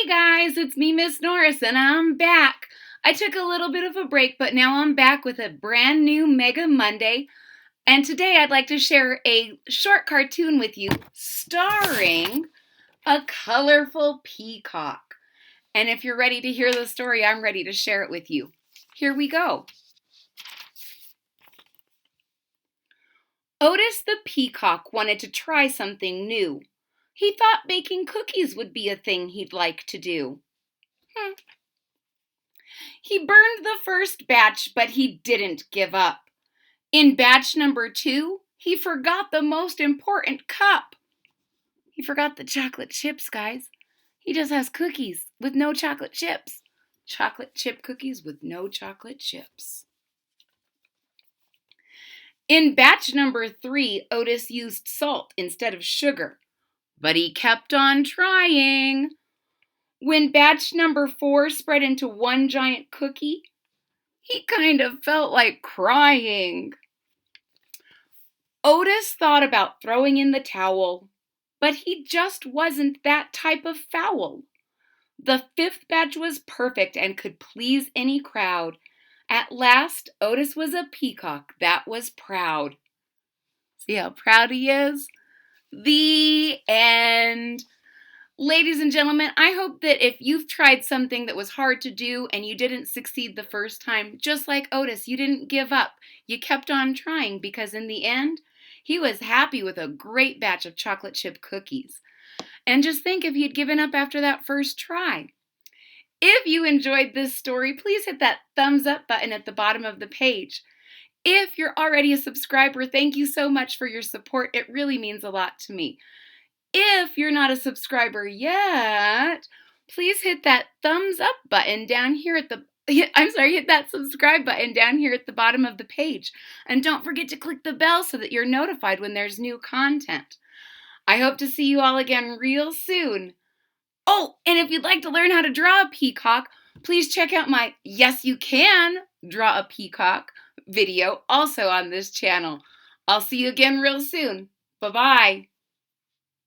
Hey guys, it's me, Miss Norris, and I'm back. I took a little bit of a break, but now I'm back with a brand new Mega Monday. And today I'd like to share a short cartoon with you starring a colorful peacock. And if you're ready to hear the story, I'm ready to share it with you. Here we go. Otis the peacock wanted to try something new. He thought baking cookies would be a thing he'd like to do. He burned the first batch, but he didn't give up. In batch number 2, he forgot the most important cup. He forgot the chocolate chips, guys. He just has cookies with no chocolate chips. Chocolate chip cookies with no chocolate chips. In batch number 3, Otis used salt instead of sugar, but he kept on trying. When batch number 4 spread into one giant cookie, he kind of felt like crying. Otis thought about throwing in the towel, but he just wasn't that type of fowl. The 5th batch was perfect and could please any crowd. At last, Otis was a peacock that was proud. See how proud he is? The end. Ladies and gentlemen, I hope that if you've tried something that was hard to do and you didn't succeed the first time, just like Otis, you didn't give up. You kept on trying because in the end, he was happy with a great batch of chocolate chip cookies. And just think if he'd given up after that first try. If you enjoyed this story, please hit that thumbs up button at the bottom of the page. If you're already a subscriber, thank you so much for your support. It really means a lot to me. If you're not a subscriber yet, please hit that thumbs up button down here at the hit that subscribe button down here at the bottom of the page. And don't forget to click the bell so that you're notified when there's new content. I hope to see you all again real soon. Oh, and if you'd like to learn how to draw a peacock, please check out my Yes You Can Draw a Peacock video also on this channel. I'll see you again real soon. Bye-bye.